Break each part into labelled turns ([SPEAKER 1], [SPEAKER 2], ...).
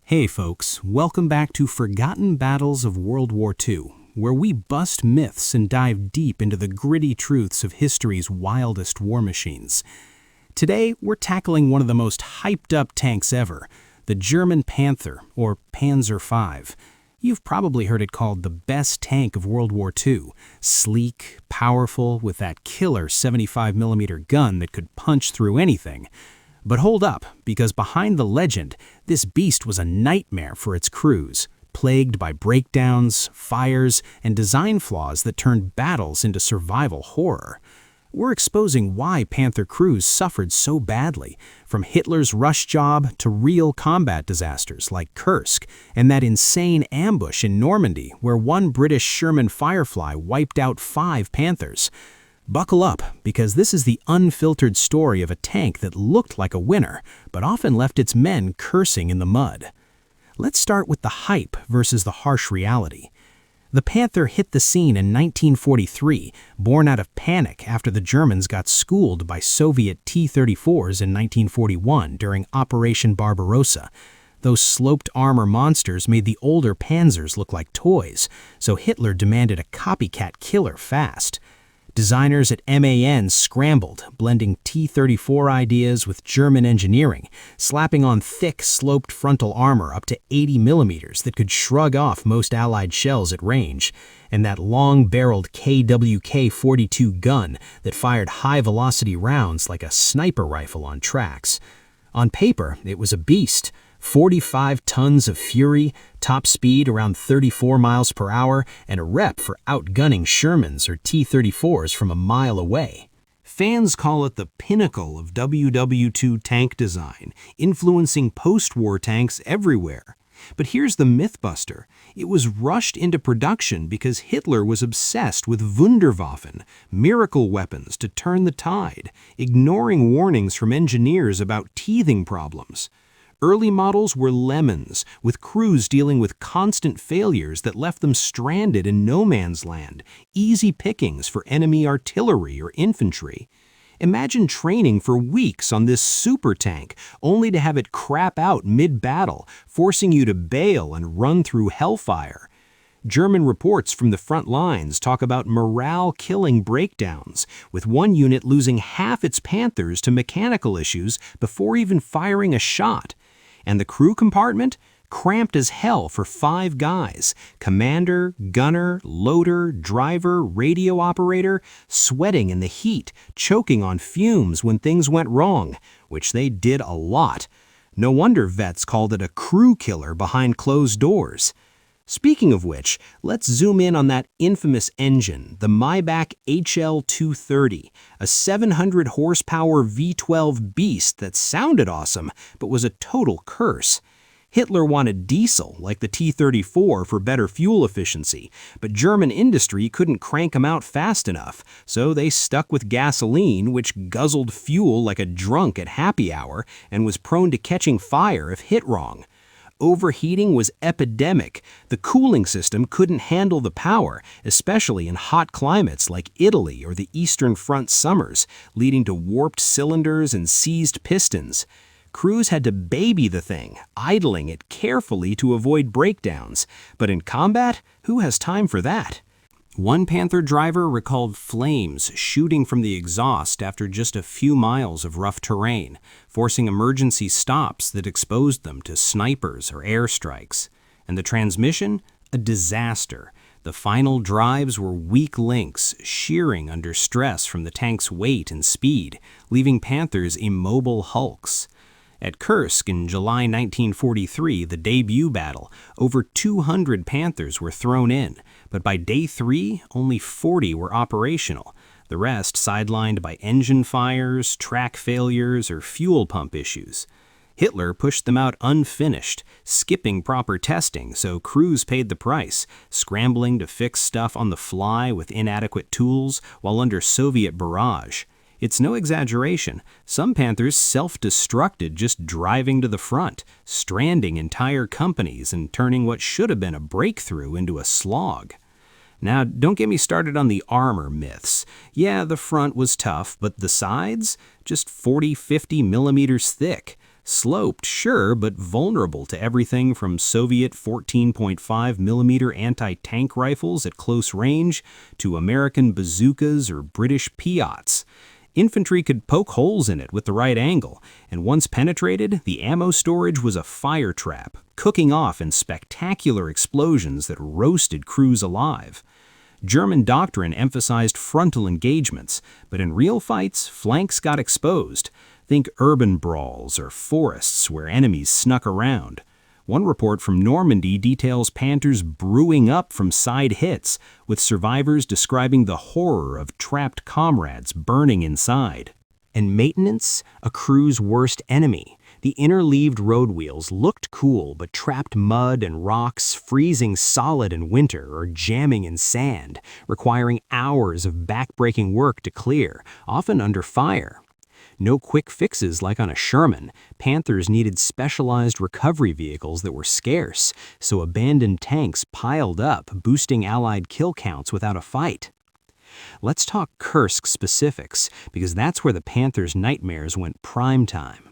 [SPEAKER 1] Hey folks, welcome back to Forgotten Battles of World War II, where we bust myths and dive deep into the gritty truths of history's wildest war machines. Today, we're tackling one of the most hyped-up tanks ever, the German Panther, or Panzer V. You've probably heard it called the best tank of World War II, sleek, powerful, with that killer 75mm gun that could punch through anything. But hold up, because behind the legend, this beast was a nightmare for its crews, plagued by breakdowns, fires, and design flaws that turned battles into survival horror. We're exposing why Panther crews suffered so badly, from Hitler's rush job to real combat disasters like Kursk and that insane ambush in Normandy where one British Sherman Firefly wiped out 5 Panthers. Buckle up, because this is the unfiltered story of a tank that looked like a winner, but often left its men cursing in the mud. Let's start with the hype versus the harsh reality. The Panther hit the scene in 1943, born out of panic after the Germans got schooled by Soviet T-34s in 1941 during Operation Barbarossa. Those sloped armor monsters made the older Panzers look like toys, so Hitler demanded a copycat killer fast. Designers at MAN scrambled, blending T-34 ideas with German engineering, slapping on thick, sloped frontal armor up to 80mm that could shrug off most Allied shells at range, and that long-barreled KWK-42 gun that fired high-velocity rounds like a sniper rifle on tracks. On paper, it was a beast. 45 tons of fury, top speed around 34 miles per hour, and a rep for outgunning Shermans or T-34s from a mile away. Fans call it the pinnacle of WWII tank design, influencing post-war tanks everywhere. But here's the mythbuster. It was rushed into production because Hitler was obsessed with Wunderwaffen, miracle weapons to turn the tide, ignoring warnings from engineers about teething problems. Early models were lemons, with crews dealing with constant failures that left them stranded in no man's land, easy pickings for enemy artillery or infantry. Imagine training for weeks on this super tank, only to have it crap out mid-battle, forcing you to bail and run through hellfire. German reports from the front lines talk about morale-killing breakdowns, with one unit losing half its Panthers to mechanical issues before even firing a shot. And the crew compartment? Cramped as hell for 5 guys. Commander, gunner, loader, driver, radio operator, sweating in the heat, choking on fumes when things went wrong, which they did a lot. No wonder vets called it a crew killer behind closed doors. Speaking of which, let's zoom in on that infamous engine, the Maybach HL-230, a 700 horsepower V12 beast that sounded awesome, but was a total curse. Hitler wanted diesel, like the T-34, for better fuel efficiency, but German industry couldn't crank them out fast enough, so they stuck with gasoline, which guzzled fuel like a drunk at happy hour and was prone to catching fire if hit wrong. Overheating was epidemic. The cooling system couldn't handle the power, especially in hot climates like Italy or the Eastern Front summers, leading to warped cylinders and seized pistons. Crews had to baby the thing, idling it carefully to avoid breakdowns. But in combat, who has time for that? One Panther driver recalled flames shooting from the exhaust after just a few miles of rough terrain, forcing emergency stops that exposed them to snipers or airstrikes. And the transmission? A disaster. The final drives were weak links, shearing under stress from the tank's weight and speed, leaving Panthers immobile hulks. At Kursk in July 1943, the debut battle, over 200 Panthers were thrown in, but by day 3, only 40 were operational, the rest sidelined by engine fires, track failures, or fuel pump issues. Hitler pushed them out unfinished, skipping proper testing, so crews paid the price, scrambling to fix stuff on the fly with inadequate tools while under Soviet barrage. It's no exaggeration. Some Panthers self-destructed just driving to the front, stranding entire companies and turning what should have been a breakthrough into a slog. Now, don't get me started on the armor myths. Yeah, the front was tough, but the sides? Just 40-50 millimeters thick. Sloped, sure, but vulnerable to everything from Soviet 14.5mm anti-tank rifles at close range to American bazookas or British Piats. Infantry could poke holes in it with the right angle, and once penetrated, the ammo storage was a fire trap, cooking off in spectacular explosions that roasted crews alive. German doctrine emphasized frontal engagements, but in real fights, flanks got exposed. Think urban brawls or forests where enemies snuck around. One report from Normandy details Panthers brewing up from side hits, with survivors describing the horror of trapped comrades burning inside. And maintenance, a crew's worst enemy. The interleaved road wheels looked cool, but trapped mud and rocks, freezing solid in winter or jamming in sand, requiring hours of back-breaking work to clear, often under fire. No quick fixes like on a Sherman. Panthers needed specialized recovery vehicles that were scarce, so abandoned tanks piled up, boosting Allied kill counts without a fight. Let's talk Kursk specifics, because that's where the Panthers' nightmares went prime time.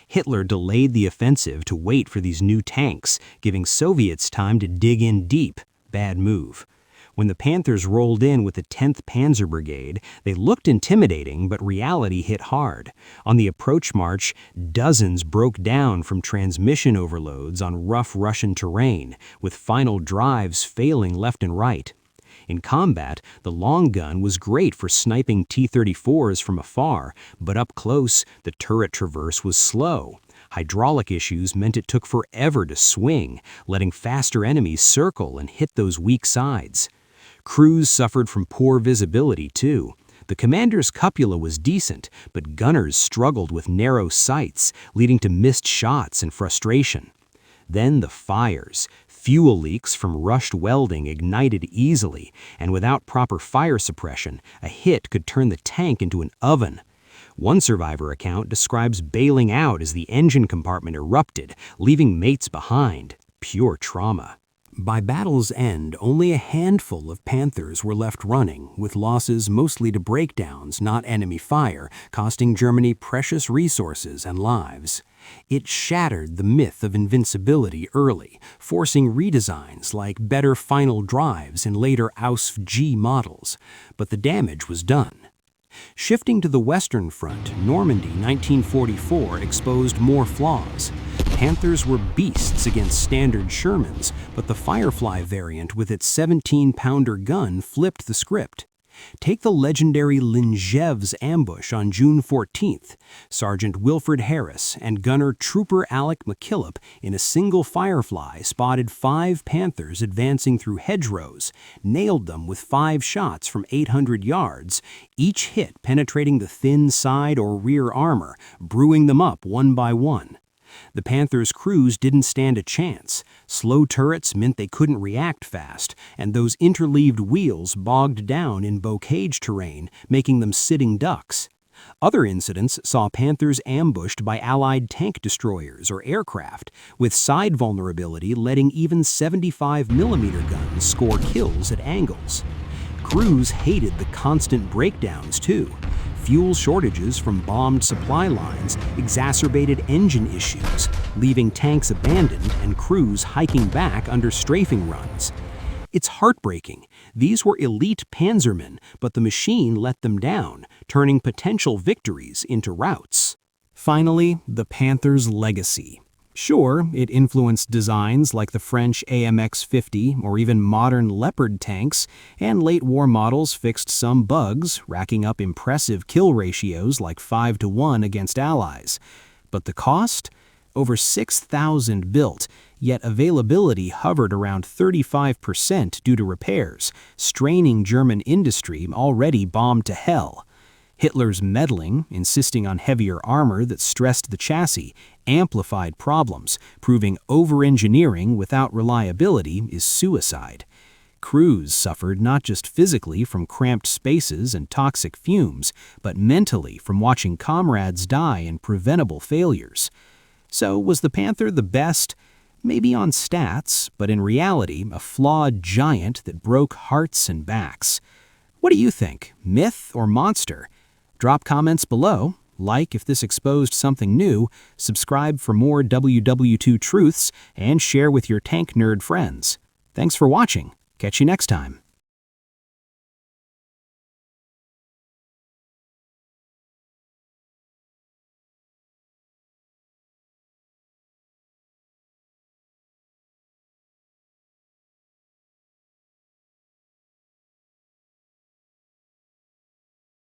[SPEAKER 1] Hitler delayed the offensive to wait for these new tanks, giving Soviets time to dig in deep. Bad move. When the Panthers rolled in with the 10th Panzer Brigade, they looked intimidating, but reality hit hard. On the approach march, dozens broke down from transmission overloads on rough Russian terrain, with final drives failing left and right. In combat, the long gun was great for sniping T-34s from afar, but up close, the turret traverse was slow. Hydraulic issues meant it took forever to swing, letting faster enemies circle and hit those weak sides. Crews suffered from poor visibility, too. The commander's cupola was decent, but gunners struggled with narrow sights, leading to missed shots and frustration. Then the fires. Fuel leaks from rushed welding ignited easily, and without proper fire suppression, a hit could turn the tank into an oven. One survivor account describes bailing out as the engine compartment erupted, leaving mates behind. Pure trauma. By battle's end, only a handful of Panthers were left running, with losses mostly to breakdowns, not enemy fire, costing Germany precious resources and lives. It shattered the myth of invincibility early, forcing redesigns like better final drives in later Ausf-G models, but the damage was done. Shifting to the Western Front, Normandy 1944 exposed more flaws. Panthers were beasts against standard Shermans, but the Firefly variant with its 17-pounder gun flipped the script. Take the legendary Lingeve's ambush on June 14th. Sergeant Wilfred Harris and gunner Trooper Alec McKillop in a single Firefly spotted 5 Panthers advancing through hedgerows, nailed them with 5 shots from 800 yards, each hit penetrating the thin side or rear armor, brewing them up one by one. The Panthers' crews didn't stand a chance. Slow turrets meant they couldn't react fast, and those interleaved wheels bogged down in bocage terrain, making them sitting ducks. Other incidents saw Panthers ambushed by Allied tank destroyers or aircraft, with side vulnerability letting even 75mm guns score kills at angles. Crews hated the constant breakdowns, too. Fuel shortages from bombed supply lines exacerbated engine issues, leaving tanks abandoned and crews hiking back under strafing runs. It's heartbreaking. These were elite Panzermen, but the machine let them down, turning potential victories into routs. Finally, the Panther's legacy. Sure, it influenced designs like the French AMX-50 or even modern Leopard tanks, and late war models fixed some bugs, racking up impressive kill ratios like 5-to-1 against Allies. But the cost? Over 6,000 built, yet availability hovered around 35% due to repairs, straining German industry already bombed to hell. Hitler's meddling, insisting on heavier armor that stressed the chassis, amplified problems, proving over-engineering without reliability is suicide. Crews suffered not just physically from cramped spaces and toxic fumes, but mentally from watching comrades die in preventable failures. So was the Panther the best? Maybe on stats, but in reality, a flawed giant that broke hearts and backs. What do you think, myth or monster? Drop comments below. like if this exposed something new, subscribe for more WW2 truths, and share with your tank nerd friends. Thanks for watching. Catch you next time.